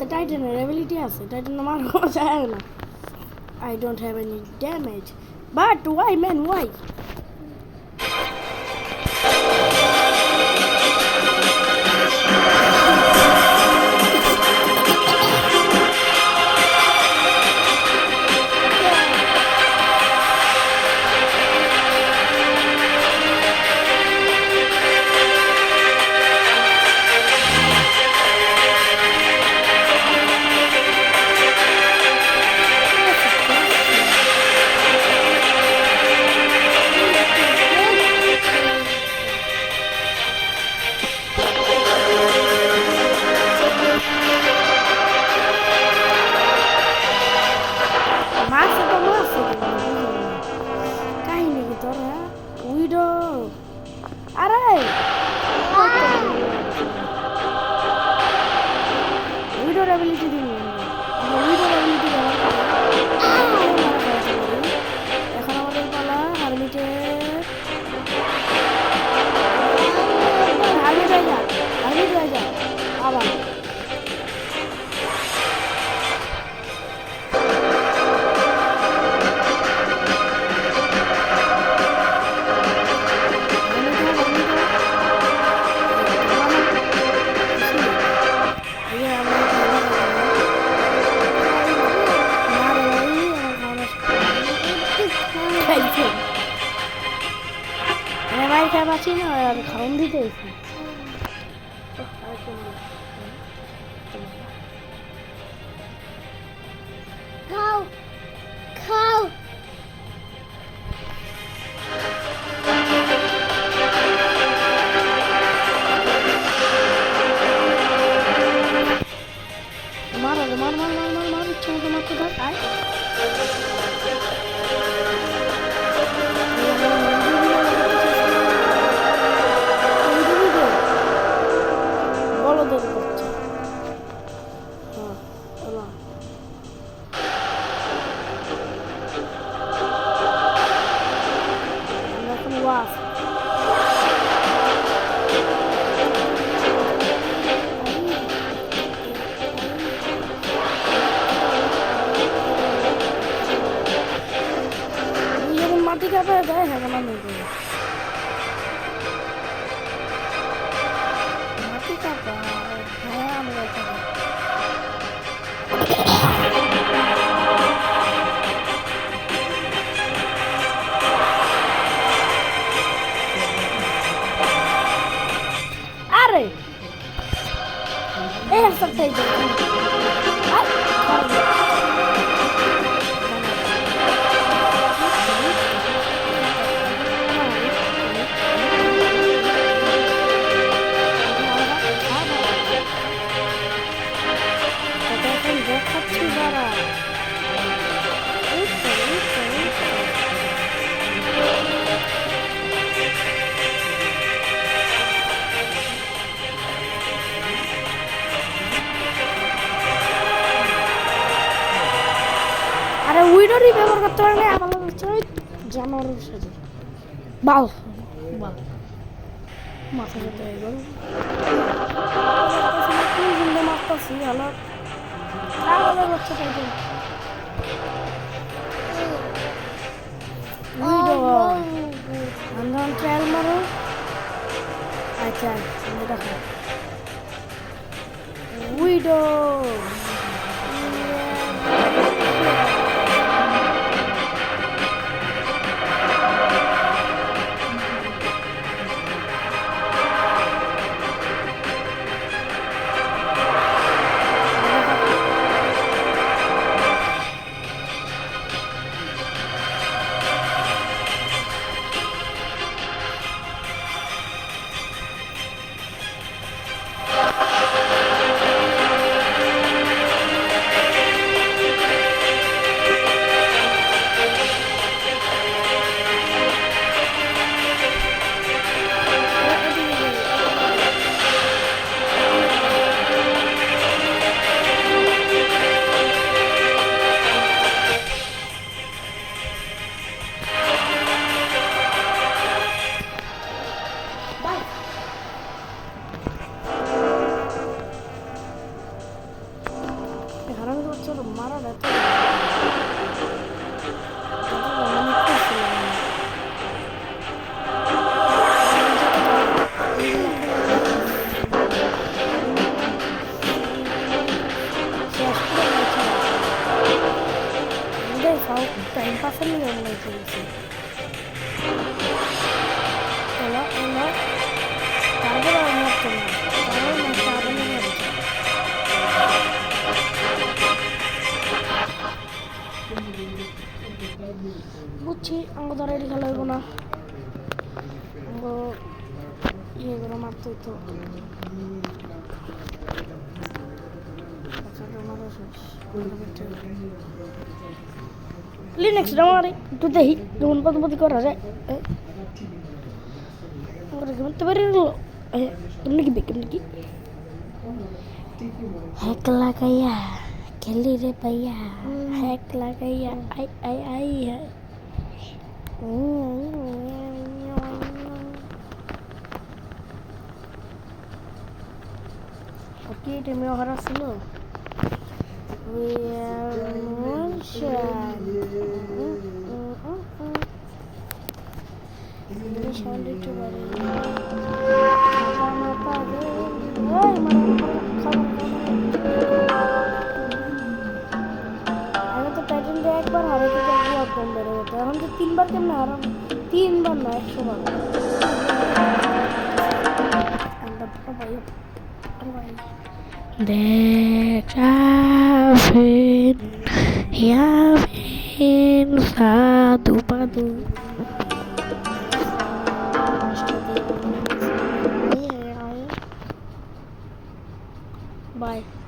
হাতে টাইটানের অ্যাবিলিটি আছে, টাইটানের মারা যায় না। I don't have any damage. But why, man? Why? পাচ্ছি না আর খাওয়ান দিতে খাও খাও মার মার মার মার মার মার ইচ্ছা মতো মারতে থাক আয় আরে উইডোরই ব্যবহার করতে পারে না আমার হচ্ছে জানোয়ারের সাথে বাল বাল মাথা যেতে এবার জিন্দে মারতেছি হলো তাহলে হচ্ছে তাই উইডো আমরা ট্রায়াল মারো আচ্ছা দেখো উইডো ইয়েগুলো মারতে তো লিনেক্স আমার একটু দেখি কেমন পদ্ধতি করা যায় করতে পারি কেমনি কি কেমনি কি হ্যাক লাগাইয়া খেলি রে পাইয়া হ্যাক লাগাইয়া আই আই আই ওকে তুমি ওখানে ছিল সাউন্ড একটু বাড়ি আগে তো প্যাটার্ন দিয়ে একবার হারাতে থাকবো একদম বেড়ে যেত এখন তো 3বার কেমন হারাম 3বার না 100 বার Dekafin Yamin Satu padu Bye.